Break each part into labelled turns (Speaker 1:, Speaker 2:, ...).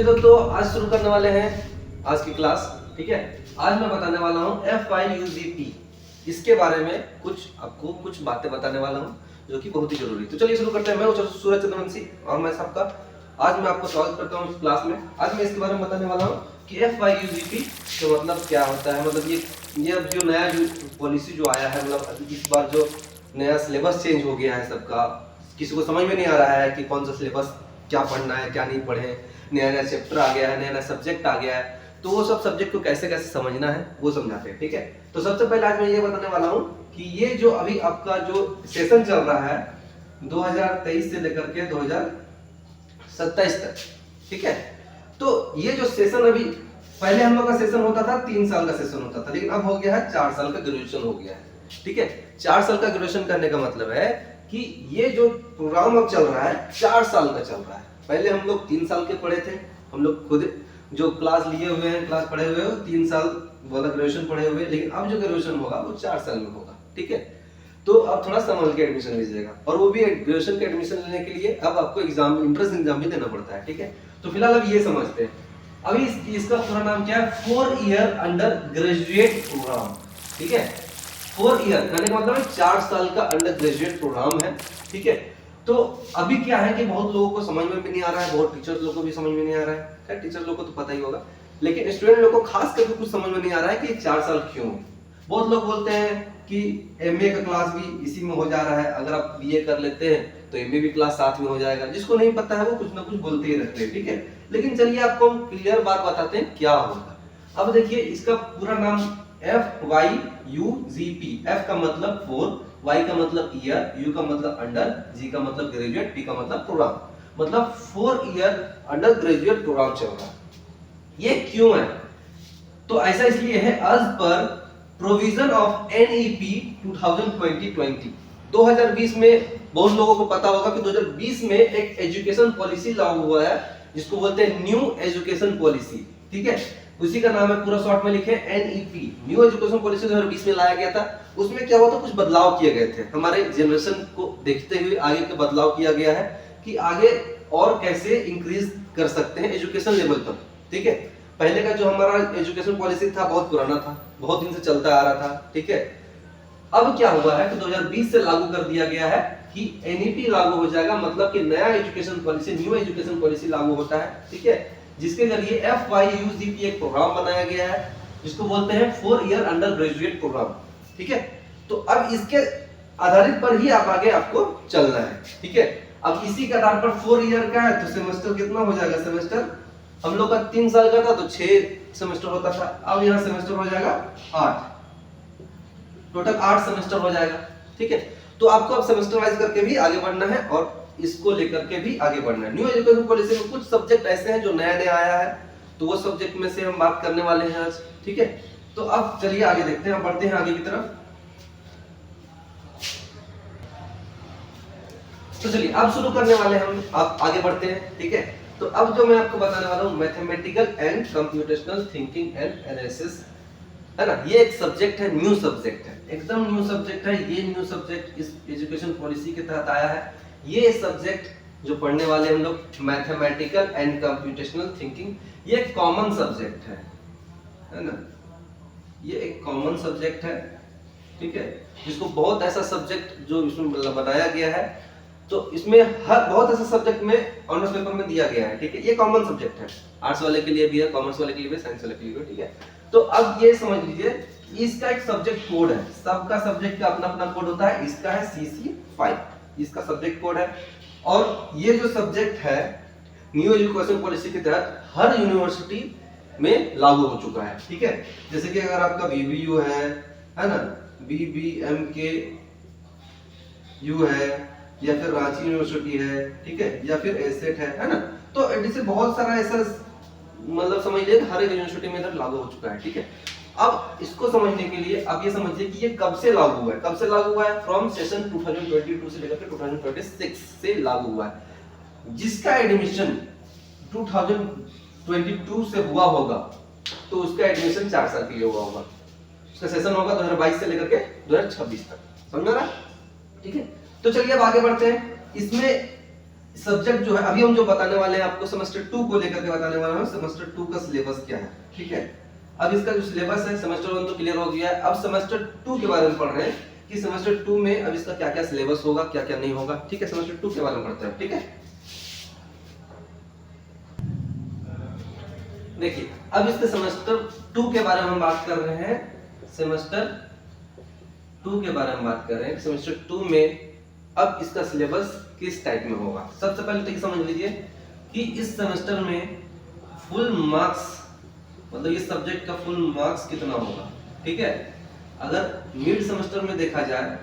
Speaker 1: चलिए दोस्तों, आज शुरू करने वाले हैं आज की क्लास। ठीक है, आज मैं बताने वाला हूँ FIUGP, इसके बारे में आपको कुछ बातें बताने वाला हूँ जो कि बहुत ही जरूरी है। तो चलिए शुरू करते हैं। मैं हूँ सूरज चंद्रवंशी और मैं सबका आज मैं आपको स्वागत करता हूँ इस क्लास में। आज मैं इसके बारे में बताने वाला हूँ कि FIUGP का मतलब क्या होता है। मतलब ये अब जो नया जो पॉलिसी जो आया है, मतलब इस बार जो नया सिलेबस चेंज हो गया है सबका, किसी को समझ में नहीं आ रहा है कि कौन सा सिलेबस क्या पढ़ना है क्या नहीं पढ़े। नया नया चैप्टर आ गया है, नया नया सब्जेक्ट आ गया है, तो वो सब सब्जेक्ट को कैसे कैसे समझना है वो समझाते हैं। ठीक है, तो सबसे पहले आज मैं ये बताने वाला हूँ कि ये जो अभी आपका जो सेशन चल रहा है 2023 से लेकर के 2027 तक, ठीक है, तो ये जो सेशन अभी पहले हम लोग का सेशन होता था 3 साल का सेशन होता था, लेकिन अब हो गया है 4 साल का ग्रेजुएशन हो गया है। ठीक है, 4 साल का ग्रेजुएशन करने का मतलब है कि ये जो प्रोग्राम अब चल रहा है 4 साल का चल रहा है। पहले हम लोग 3 साल के पढ़े थे, हम लोग खुद जो क्लास लिए हुए हैं, क्लास पढ़े हुए हो 3 साल वाला ग्रेजुएशन पढ़े हुए, लेकिन अब जो ग्रेजुएशन होगा वो 4 साल में होगा। ठीक है, तो अब थोड़ा संभल के एडमिशन लीजिएगा, और वो भी ग्रेजुएशन के एडमिशन लेने के लिए अब आपको एग्जाम, एंट्रेंस एग्जाम भी देना पड़ता है। ठीक है, तो फिलहाल अब ये समझते हैं अभी इसका पूरा नाम क्या है, 4 ईयर अंडर ग्रेजुएट प्रोग्राम। ठीक है, 4 ईयर कहने का मतलब 4 साल का अंडर ग्रेजुएट प्रोग्राम है। ठीक है, तो अभी क्या है कि बहुत लोगों को समझ में भी नहीं आ रहा है, बहुत टीचर्स लोगों को भी समझ में नहीं आ रहा है। खैर टीचर लोगों को तो पता ही होगा, लेकिन स्टूडेंट लोगों को खास करके कुछ समझ में नहीं आ रहा है कि 4 साल क्यों। बहुत लोग बोलते हैं कि MA का क्लास भी इसी में हो जा रहा है, अगर आप BA कर लेते हैं तो MA भी क्लास साथ में हो जाएगा। जिसको नहीं पता है वो कुछ ना कुछ बोलते ही रहते हैं। ठीक है, लेकिन चलिए आपको हम क्लियर बात बताते हैं क्या होगा। अब देखिए, इसका पूरा नाम FYUGP, F का मतलब 4, Y का मतलब ईयर, U का मतलब अंडर, G का मतलब ग्रेजुएट, P का मतलब प्रोग्राम, मतलब 4 ईयर अंडर ग्रेजुएट प्रोग्राम चल रहा है। ये क्यों है? तो ऐसा इसलिए है as per provision of NEP 2020 में बहुत लोगों को पता होगा कि 2020 में एक एजुकेशन पॉलिसी लागू हुआ है जिसको बोलते हैं न्यू एजुकेशन पॉलिसी। ठीक है, उसी का नाम है, पूरा शॉर्ट में लिखे NEP, न्यू एजुकेशन पॉलिसी 2020 में लाया गया था। उसमें क्या हुआ था, कुछ बदलाव किए गए थे, हमारे जनरेशन को देखते हुए आगे के बदलाव किया गया है कि आगे और कैसे इंक्रीज कर सकते हैं एजुकेशन लेवल पर। ठीक है, पहले का जो हमारा एजुकेशन पॉलिसी था बहुत पुराना था, बहुत दिन से चलता आ रहा था। ठीक है, अब क्या हुआ है कि 2020 से लागू कर दिया गया है कि NEP लागू हो जाएगा, मतलब कि नया education policy, new education policy लागू होता है। ठीक है, जिसके जरिए FYUGP एक प्रोग्राम बनाया गया है जिसको बोलते हैं 4 ईयर अंडर ग्रेजुएट प्रोग्राम। ठीक है, तो अब इसके आधारित पर ही आप आगे आपको चलना है। ठीक है, अब इसी के आधार पर 4 ईयर का है तो सेमेस्टर कितना हो जाएगा, सेमेस्टर हम लोग का 3 साल का था तो 6 सेमेस्टर होता था, अब यहाँ सेमेस्टर हो जाएगा 8, टोटल 8 सेमेस्टर हो जाएगा। ठीक है, तो आपको अब सेमेस्टर वाइज करके भी आगे बढ़ना है और इसको लेकर के भी आगे बढ़ना है। न्यू एजुकेशन पॉलिसी में कुछ सब्जेक्ट ऐसे हैं जो नया नया आया है, तो वो सब्जेक्ट में से हम बात करने वाले हैं आज। ठीक है, तो अब चलिए आगे देखते हैं, बढ़ते हैं आगे की तरफ। तो चलिए अब शुरू करने वाले हैं हम, अब आगे बढ़ते हैं। ठीक है, तो अब जो मैं आपको बताने वाला हूँ mathematical and computational thinking and analysis, है ना, ये एक सब्जेक्ट है, न्यू सब्जेक्ट है, एकदम न्यू सब्जेक्ट है। ये न्यू सब्जेक्ट इस एजुकेशन पॉलिसी के तहत आया है। ये सब्जेक्ट जो पढ़ने वाले हम लोग मैथमेटिकल एंड कंप्यूटेशनल थिंकिंग, ये एक कॉमन सब्जेक्ट है ना, ये एक कॉमन सब्जेक्ट है। ठीक है, जिसको बहुत ऐसा सब्जेक्ट जो इसमें बनाया गया है, तो इसमें हर बहुत ऐसा सब्जेक्ट में ऑनर्स पेपर में दिया गया है। ठीक है, ये कॉमन सब्जेक्ट है, आर्ट्स वाले के लिए भी है, कॉमर्स वाले के लिए भी, साइंस वाले के लिए भी। ठीक है, तो अब ये समझ लीजिए इसका एक सब्जेक्ट कोड है, सबका सब्जेक्ट का अपना अपना कोड होता है। इसका है CC5, इसका सब्जेक्ट कोड है। और ये जो सब्जेक्ट है न्यू एजुकेशन पॉलिसी के तहत हर यूनिवर्सिटी में लागू हो चुका है। ठीक है, जैसे कि अगर आपका BBU है ना, BBMKU है, या फिर रांची यूनिवर्सिटी है, ठीक है, या फिर एसेट है ना, तो ऐसे बहुत सारा ऐसा मतलब समझ लीजिए हर एक यूनिवर्सिटी में इधर लागू हो चुका है। ठीक है, अब इसको समझने के लिए आप ये समझिए कि ये कब से लागू हुआ है, कब से लागू हुआ है, फ्रॉम सेशन 2022 से लेकर के 2026 से लागू हुआ है। जिसका एडमिशन 2022 से हुआ होगा तो उसका एडमिशन 4 साल के लिए हुआ होगा, उसका सेशन होगा 2022 से लेकर के 2026 तक। समझ में आ रहा है? ठीक है, तो चलिए अब आगे बढ़ते हैं। इसमें सब्जेक्ट जो है अभी हम जो बताने वाले हैं आपको सेमेस्टर 2 को लेकर के बताने वाला हूं, सेमेस्टर 2 का सिलेबस क्या है, ठीक है। अब इसका जो सिलेबस है सेमेस्टर 1 तो क्लियर हो गया है, अब सेमेस्टर 2 के बारे में पढ़ रहे हैं कि सेमेस्टर 2 में अब इसका क्या क्या सिलेबस होगा, क्या क्या नहीं होगा, ठीक है। सेमेस्टर 2 के बारे में पढ़ते हैं, ठीक है। देखिए अब इसके सेमेस्टर 2 के बारे में हम बात कर रहे हैं, सेमेस्टर 2 के बारे में बात कर रहे हैं। सेमेस्टर 2 में अब इसका सिलेबस किस टाइप में होगा। सबसे पहले तो ये समझ लीजिए कि इस सेमेस्टर में फुल मार्क्स, मतलब ये सब्जेक्ट का फुल मार्क्स कितना होगा, ठीक है। अगर मिड सेमेस्टर में देखा जाए,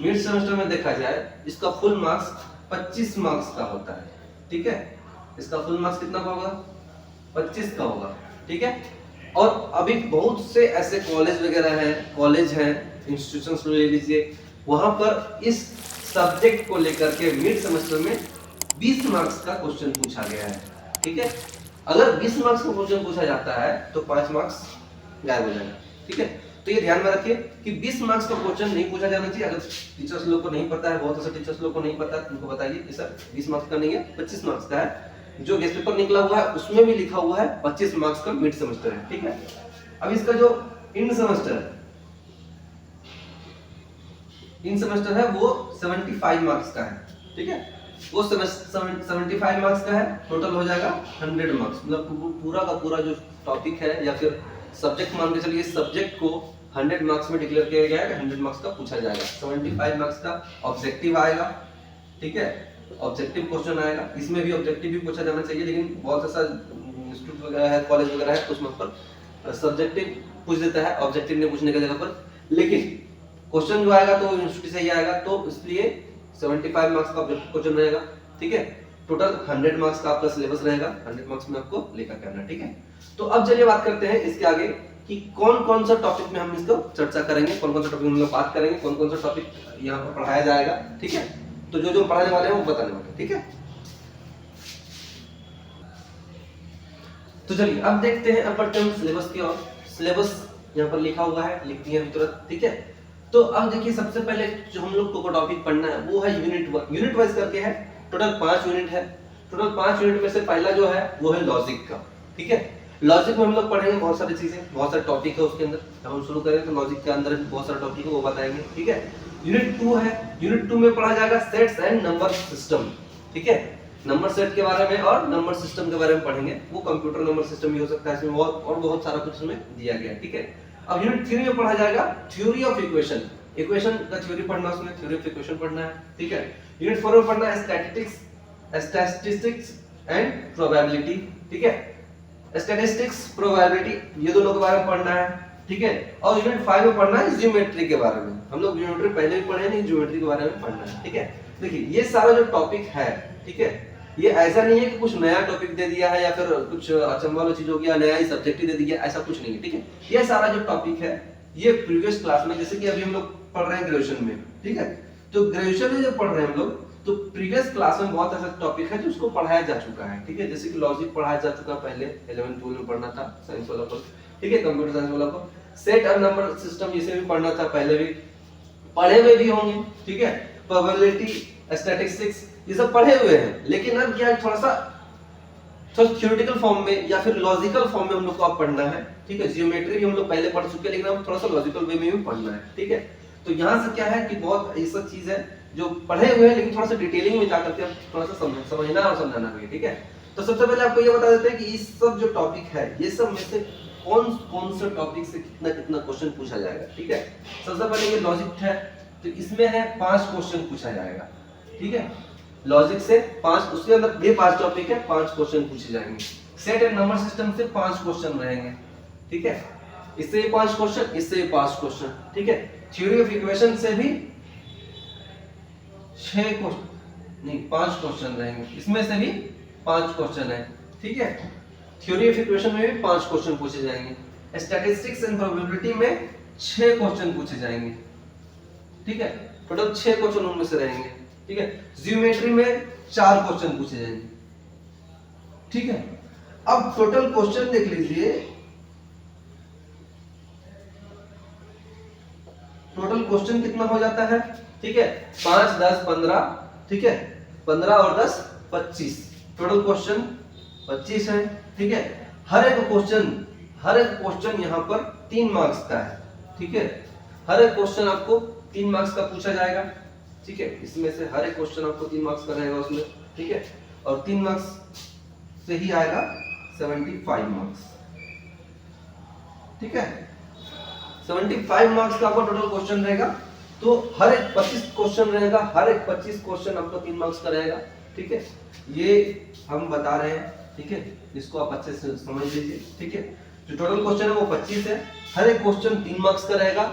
Speaker 1: मिड सेमेस्टर में देखा जाए इसका फुल मार्क्स 25 मार्क्स का होता है, ठीक है। इसका फुल मार्क्स कितना का होगा, 25 का होगा, ठीक है। और अभी बहुत से ऐसे कॉलेज वगैरह हैं, कॉलेज हैं, इंस्टीट्यूशंस ले लीजिए, वहां पर इस सब्जेक्ट को लेकर के मिड सेमेस्टर में 20 मार्क्स का क्वेश्चन पूछा गया है, ठीक है। अगर 20 मार्क्स का क्वेश्चन पूछा जाता है तो 5 मार्क्स गायब हो जाएगा, ठीक है। तो ये ध्यान में रखिए कि 20 मार्क्स का क्वेश्चन नहीं पूछा जाना चाहिए। अगर टीचर्स लोग को नहीं पता है, बहुत ऐसे टीचर्स लोग को नहीं पता है, उनको बताइए कि सर 20 मार्क्स का नहीं है, 25 मार्क्स का है। जो गेस्ट पेपर निकला हुआ है उसमें भी लिखा हुआ है 25 मार्क्स का मिड सेमेस्टर है, ठीक है। अब इसका जो इन सेमेस्टर है वो 75 मार्क्स का है, ठीक है। वो 75 मार्क्स का है, टोटल हो जाएगा 100 मार्क्स, मतलब पूरा का पूरा जो टॉपिक है या फिर सब्जेक्ट मान के चलिए, सब्जेक्ट को 100 मार्क्स में डिक्लेयर किया गया है, 100 मार्क्स का पूछा जाएगा। 75 मार्क्स का ऑब्जेक्टिव आएगा, ठीक है। ऑब्जेक्टिव क्वेश्चन आएगा, इसमें भी ऑब्जेक्टिव भी पूछा जाना चाहिए, लेकिन बहुत ऐसा इंस्टीट्यूट वगैरह है, कॉलेज वगैरह है, उसमें पर सब्जेक्टिव पूछ देता है, ऑब्जेक्टिव नहीं पूछने की जगह पर। लेकिन क्वेश्चन जो आएगा तो यूनिवर्सिटी से ही आएगा, तो इसलिए 75 मार्क्स का क्वेश्चन रहेगा, ठीक है। टोटल 100 मार्क्स का आपका सिलेबस रहेगा, 100 मार्क्स में आपको लेकर करना, ठीक है। तो अब चलिए बात करते हैं इसके आगे कि कौन कौन सा टॉपिक में हम इसको चर्चा करेंगे, कौन कौन सा टॉपिक में बात करेंगे, कौन कौन सा टॉपिक यहाँ पर पढ़ाया जाएगा, ठीक है। तो जो जो पढ़ाने वाले हैं वो बताने वाले हैं, ठीक है। तो चलिए अब देखते हैं, अब बढ़ते हैं सिलेबस की ओर। सिलेबस यहाँ पर लिखा हुआ है, लिख दिया तुरंत, ठीक है। तो अब देखिए सबसे पहले जो हम लोग को टॉपिक पढ़ना है वो है यूनिट वाइज करके है। टोटल 5 यूनिट है। टोटल 5 यूनिट में से पहला जो है वो है लॉजिक का, ठीक है। लॉजिक में हम लोग पढ़ेंगे बहुत सारी चीजें, बहुत सारे टॉपिक है उसके अंदर। जब हम शुरू करेंगे तो लॉजिक के अंदर बहुत सारे टॉपिक है वो बताएंगे, ठीक है। यूनिट 2 है, यूनिट 2 में पढ़ा जाएगा सेट्स एंड नंबर सिस्टम, ठीक है। नंबर सेट के बारे में और नंबर सिस्टम के बारे में पढ़ेंगे। वो कंप्यूटर नंबर सिस्टम भी हो सकता है, इसमें और बहुत सारा कुछ इसमें दिया गया है, ठीक है। अब यूनिट 3 में पढ़ा जाएगा थ्योरी ऑफ इक्वेशन, इक्वेशन का थ्योरी पढ़ना, उसमें थ्योरी ऑफ इक्वेशन पढ़ना है, ठीक है। यूनिट 4 में पढ़ना है स्टैटिस्टिक्स एंड प्रोबेबिलिटी, ठीक है। स्टैटिस्टिक्स प्रोबेबिलिटी ये दोनों के बारे में पढ़ना है, ठीक है। और यूनिट 5 में पढ़ना है ज्योमेट्री के बारे में। हम लोग ज्योमेट्री पहले भी पढ़े नहीं, ज्योमेट्री के बारे में पढ़ना है, ठीक है। देखिए ये सारा जो टॉपिक है, ठीक है, ये ऐसा नहीं है कि कुछ नया टॉपिक दे दिया है या फिर कुछ अचंभा वाली चीज हो गया, नया ही सब्जेक्ट ही दे दिया, ऐसा कुछ नहीं है, ठीक है। ये सारा जो टॉपिक है ये प्रीवियस क्लास में, जैसे कि अभी हम लोग पढ़ रहे हैं ग्रेजुएशन में, ठीक है। तो ग्रेजुएशन में जब पढ़ रहे हैं हम लोग, तो प्रीवियस क्लास में बहुत ऐसा टॉपिक है जो उसको पढ़ाया जा चुका है, ठीक है। जैसे कि लॉजिक पढ़ाया जा चुका पहले 11th 12 में पढ़ना था साइंस वाला को, ठीक है, कंप्यूटर साइंस वाला को। सेट और नंबर सिस्टम इसे भी पढ़ना था, पहले भी पढ़े हुए भी होंगे, ठीक है। प्रोबेबिलिटी, स्टैटिस्टिक्स ये सब पढ़े हुए हैं, लेकिन अब क्या थोड़ा थ्योरेटिकल फॉर्म में या फिर लॉजिकल फॉर्म में हम लोग को अब पढ़ना है, ठीक है। जियोमेट्री भी हम लोग पहले पढ़ चुके हैं, लेकिन अब थोड़ा सा लॉजिकल वे में भी पढ़ना है, ठीक है। तो यहाँ से क्या है कि बहुत ऐसा चीज है जो पढ़े हुए हैं, लेकिन थोड़ा सा डिटेलिंग में जाकर के थोड़ा सा समझना और समझाना भी है, ठीक है। तो सबसे पहले आपको ये बता देते हैं कि इस सब जो टॉपिक है, ये सब में से कौन कौन से टॉपिक से कितना कितना क्वेश्चन पूछा जाएगा, ठीक है। सबसे पहले ये लॉजिक है, तो इसमें है 5 क्वेश्चन पूछा जाएगा, ठीक है। लॉजिक से 5, उसके अंदर ये 5 टॉपिक है, 5 क्वेश्चन पूछे जाएंगे। सेट एंड नंबर सिस्टम से 5 क्वेश्चन रहेंगे, ठीक है। इससे ये 5 क्वेश्चन, इससे ये 5 क्वेश्चन, ठीक है। थ्योरी ऑफ इक्वेशन से भी 6 क्वेश्चन नहीं 5 क्वेश्चन रहेंगे, इसमें से भी 5 क्वेश्चन है, ठीक है। थ्योरी ऑफ इक्वेशन में भी 5 क्वेश्चन पूछे जाएंगे। स्टैटिस्टिक्स एंड प्रोबेबिलिटी में 6 क्वेश्चन पूछे जाएंगे, ठीक है। टोटल 6 क्वेश्चन उनमें से रहेंगे, ठीक है। ज्योमेट्री में 4 क्वेश्चन पूछे जाएंगे, ठीक है। अब टोटल क्वेश्चन देख लीजिए, टोटल क्वेश्चन कितना हो जाता है ठीक है, 5 10 15, ठीक है, 15 और 10 25, टोटल क्वेश्चन 25 है। ठीक है, हर एक क्वेश्चन यहाँ पर 3 मार्क्स का है। ठीक है, हर एक क्वेश्चन आपको 3 मार्क्स का पूछा जाएगा। ठीक है, इसमें से हर एक क्वेश्चन आपको 3 मार्क्स का रहेगा उसमें। ठीक है, और 3 मार्क्स से ही आएगा 75 मार्क्स। ठीक है, 75 मार्क्स का आपका टोटल क्वेश्चन रहेगा। तो हर एक 25 क्वेश्चन रहेगा, हर एक 25 क्वेश्चन आपका 3 मार्क्स का रहेगा। ठीक है, ये हम बता रहे हैं। ठीक है, इसको आप अच्छे से समझ लीजिए। ठीक है, जो टोटल क्वेश्चन है वो 25 है, हर एक क्वेश्चन 3 मार्क्स का रहेगा।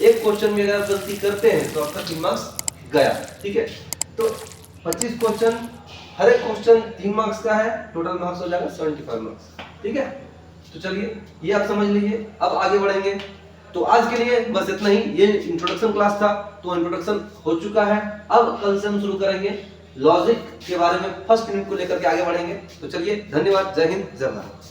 Speaker 1: एक क्वेश्चन में अगर आप गलती करते हैं तो आपका 3 मार्क्स गया। ठीक है, तो 25 क्वेश्चन, हर एक क्वेश्चन 3 मार्क्स का है, टोटल मार्क्स हो जाएगा 75 मार्क्स। ठीक है, तो चलिए ये आप समझ लीजिए। अब आगे बढ़ेंगे। तो आज के लिए बस इतना ही, ये इंट्रोडक्शन क्लास था, तो इंट्रोडक्शन हो चुका है। अब कल से हम शुरू करेंगे लॉजिक के बारे में, फर्स्ट यूनिट को लेकर के आगे बढ़ेंगे। तो चलिए, धन्यवाद, जय हिंद, जय भारत।